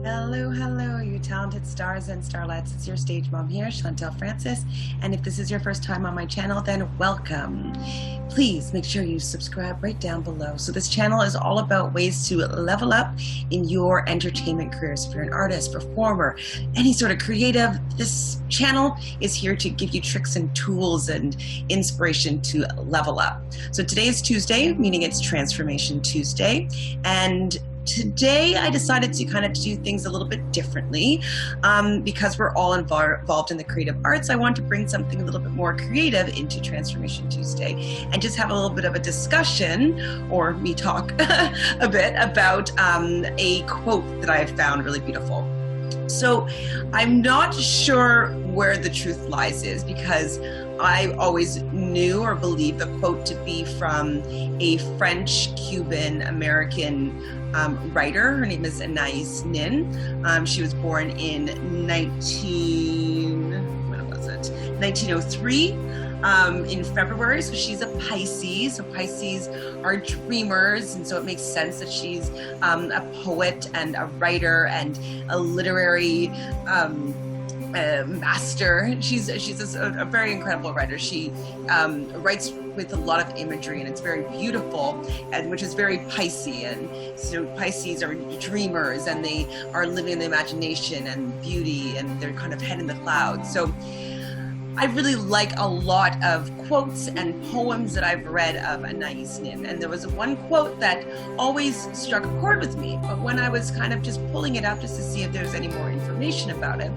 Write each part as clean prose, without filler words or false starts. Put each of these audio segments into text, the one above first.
Hello, hello, you talented stars and starlets. It's your stage mom here, Chantele Francis. And if this is your first time on my channel, then welcome. Please make sure you subscribe right down below. So this channel is all about ways to level up in your entertainment careers. If you're an artist, performer, any sort of creative, this channel is here to give you tricks and tools and inspiration to level up. So today is Tuesday, meaning it's Transformation Tuesday. And today I decided to kind of do things a little bit differently because we're all involved in the creative arts. I want to bring something a little bit more creative into Transformation Tuesday and just have a little bit of a discussion, or me talk a bit about a quote that I have found really beautiful. So I'm not sure where the truth lies is, because I always knew or believed the quote to be from a French-Cuban-American writer. Her name is Anais Nin. She was born in 1903 in February. So she's a Pisces. So Pisces are dreamers, and so it makes sense that she's a poet and a writer and a literary master. She's a very incredible writer. She writes with a lot of imagery, and it's very beautiful, and which is very Piscean. So Pisces are dreamers, and they are living in the imagination and beauty, and they're kind of head in the clouds. So I really like a lot of quotes and poems that I've read of Anais Nin, and there was one quote that always struck a chord with me. But when I was kind of just pulling it up just to see if there's any more information about it,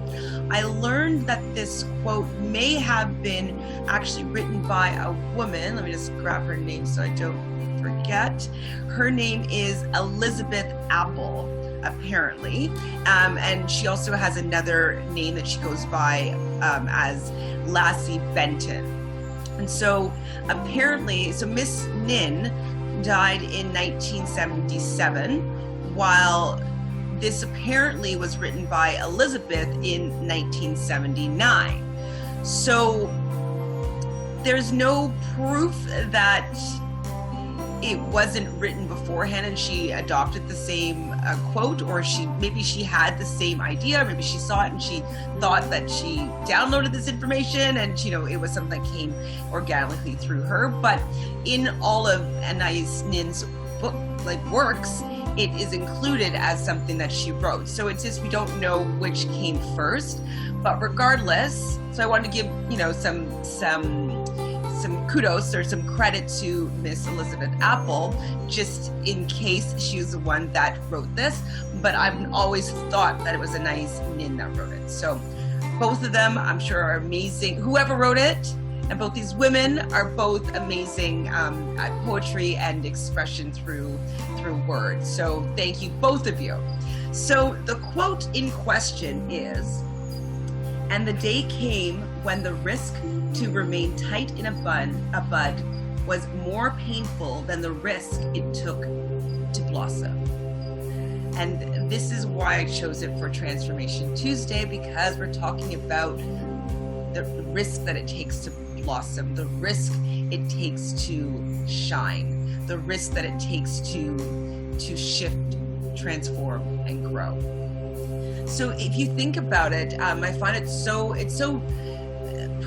I learned that this quote may have been actually written by a woman. Let me just grab her name so I don't forget. Her name is Elizabeth Appel, apparently, and she also has another name that she goes by as Lassie Benton. And so apparently, so Miss Nin died in 1977, while this apparently was written by Elizabeth in 1979. So there's no proof that it wasn't written beforehand and she adopted the same quote, or maybe she had the same idea, maybe she saw it and she thought that she downloaded this information, and it was something that came organically through her. But in all of Anais Nin's book works, it is included as something that she wrote. So it's just, we don't know which came first. But regardless, so I wanted to give some kudos or some credit to Miss Elizabeth Appel, just in case she was the one that wrote this. But I've always thought that it was Anais Nin that wrote it. So both of them, I'm sure, are amazing. Whoever wrote it, and both these women are both amazing at poetry and expression through words. So thank you, both of you. So the quote in question is, "And the day came when the risk to remain tight in a bud was more painful than the risk it took to blossom." And this is why I chose it for Transformation Tuesday, because we're talking about the risk that it takes to blossom, the risk it takes to shine, the risk that it takes to shift, transform, and grow. So if you think about it, I find it's so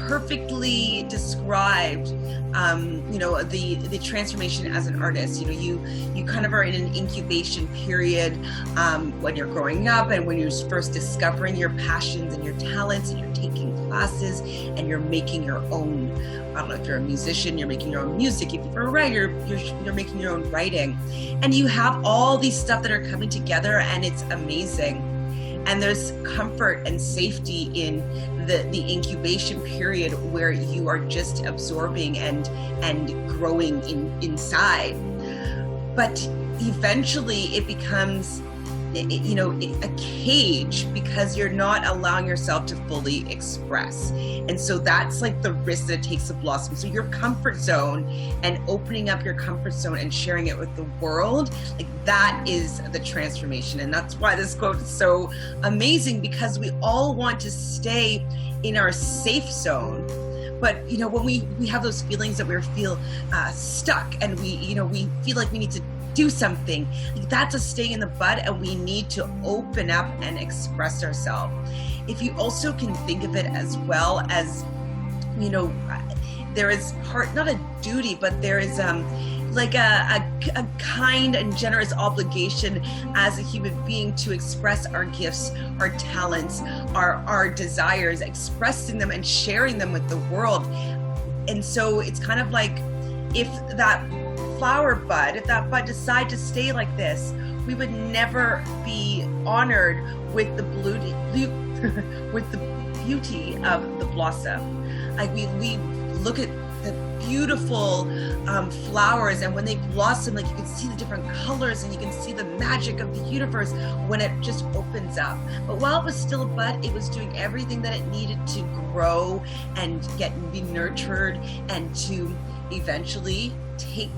perfectly described, the transformation as an artist. You kind of are in an incubation period when you're growing up and when you're first discovering your passions and your talents, and you're taking classes and you're making your own, I don't know, if you're a musician, you're making your own music. If you're a writer, you're making your own writing. And you have all these stuff that are coming together, and it's amazing. And there's comfort and safety in the incubation period, where you are just absorbing and growing inside. But eventually it becomes a cage, because you're not allowing yourself to fully express. And so that's like the risk that it takes to blossom. So your comfort zone, and opening up your comfort zone and sharing it with the world, that is the transformation. And that's why this quote is so amazing, because we all want to stay in our safe zone. But when we have those feelings that we feel stuck, and we feel like we need to do something. Like, that's a staying in the bud, and we need to open up and express ourselves. If you also can think of it as well as, you know, there is not a duty, but there is like a kind and generous obligation as a human being to express our gifts, our talents, our desires, expressing them and sharing them with the world. And so it's kind of like, if that flower bud, if that bud decide to stay like this, we would never be honored with the with the beauty of the blossom. Like, we look at the beautiful flowers, and when they blossom, like, you can see the different colors and you can see the magic of the universe when it just opens up. But while it was still a bud, it was doing everything that it needed to grow and be nurtured, and to eventually take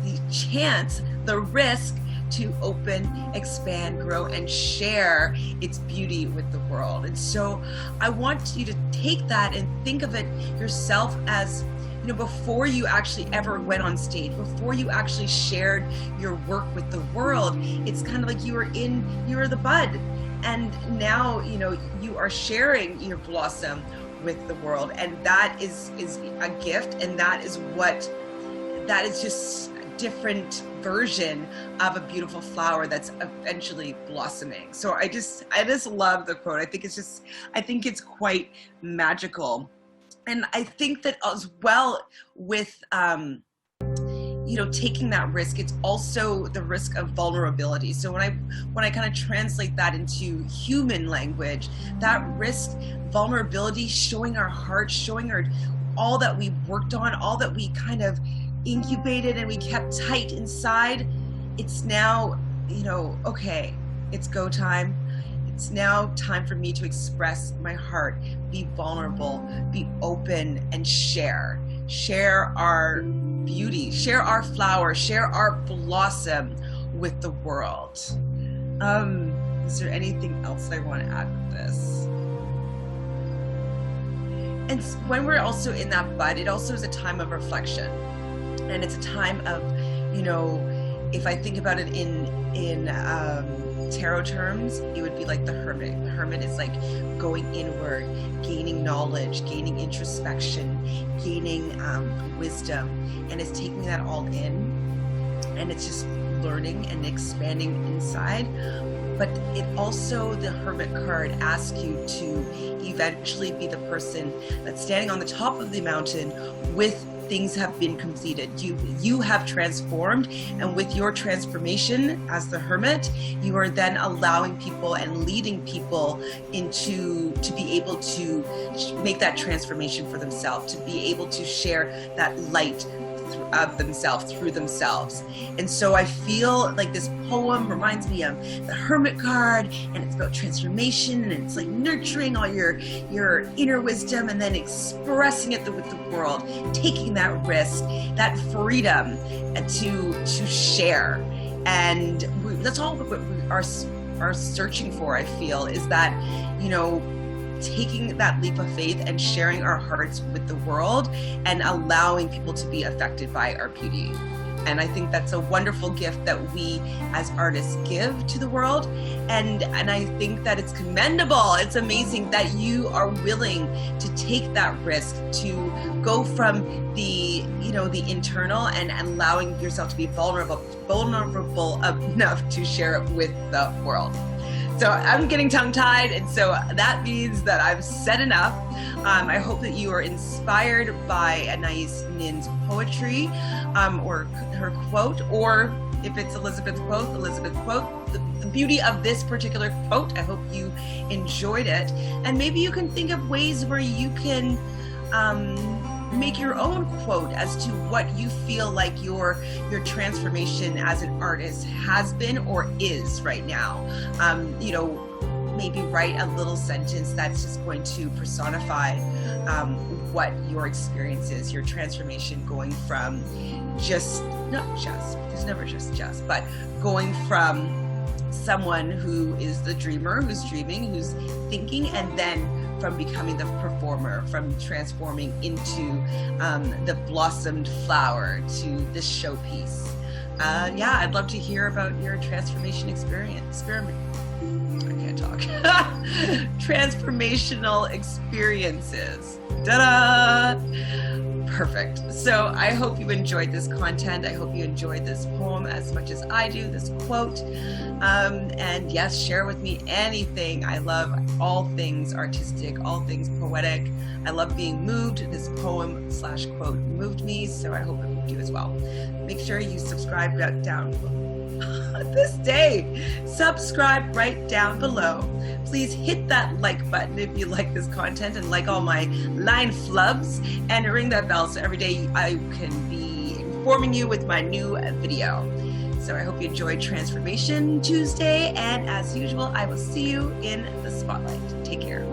the chance, the risk to open, expand, grow, and share its beauty with the world. And so I want you to take that and think of it yourself as, you know, before you actually ever went on stage, before you actually shared your work with the world, it's kind of like you were the bud, and now, you know, you are sharing your blossom with the world, and that is a gift, and that is just a different version of a beautiful flower that's eventually blossoming. So I just love the quote. I think it's quite magical. And I think that as well with, you know, taking that risk, it's also the risk of vulnerability. So when I kind of translate that into human language, that risk, vulnerability, showing our heart, showing all that we worked on, all that we kind of incubated and we kept tight inside, it's now, you know, okay, it's go time. It's now time for me to express my heart, be vulnerable, be open, and share our beauty, share our flower, share our blossom with the world. Is there anything else I want to add with this? And when we're also in that bud, it also is a time of reflection. And it's a time of, you know, if I think about it in tarot terms, it would be like the hermit. The hermit is like going inward, gaining knowledge, gaining introspection, gaining wisdom, and it's taking that all in, and it's just learning and expanding inside. But it also, the hermit card asks you to eventually be the person that's standing on the top of the mountain with things have been completed. You have transformed, and with your transformation as the hermit, you are then allowing people and leading people to be able to make that transformation for themselves, to be able to share that light of themselves through themselves. And so I feel like this poem reminds me of the hermit card, and it's about transformation, and it's like nurturing all your inner wisdom and then expressing it with the world, taking that risk, that freedom to share. And that's all what we are searching for, I feel, is that, you know, taking that leap of faith and sharing our hearts with the world and allowing people to be affected by our beauty. And I think that's a wonderful gift that we as artists give to the world. And I think that it's commendable. It's amazing that you are willing to take that risk, to go from the, you know, the internal and allowing yourself to be vulnerable enough to share it with the world. So I'm getting tongue-tied, and so that means that I've said enough. I hope that you are inspired by Anais Nin's poetry, or her quote, or if it's Elizabeth quote, the beauty of this particular quote. I hope you enjoyed it. And maybe you can think of ways where you can make your own quote as to what you feel like your transformation as an artist has been or is right now. You know, maybe write a little sentence that's just going to personify what your experience is, your transformation, going from there's never just, but going from someone who is the dreamer, who's dreaming, who's thinking, and then from becoming the performer, from transforming into the blossomed flower to this showpiece. Yeah, I'd love to hear about your transformation experiment. I can't talk. Transformational experiences. Ta-da! Perfect. So I hope you enjoyed this content. I hope you enjoyed this poem as much as I do, this quote. And yes, share with me anything. I love all things artistic, all things poetic. I love being moved. This poem/quote moved me, so I hope it moved you as well. Make sure you subscribe down this day. Subscribe right down below. Please hit that like button if you like this content and like all my line flubs, and ring that bell so every day I can be informing you with my new video. So I hope you enjoyed Transformation Tuesday, and as usual, I will see you in the spotlight. Take care.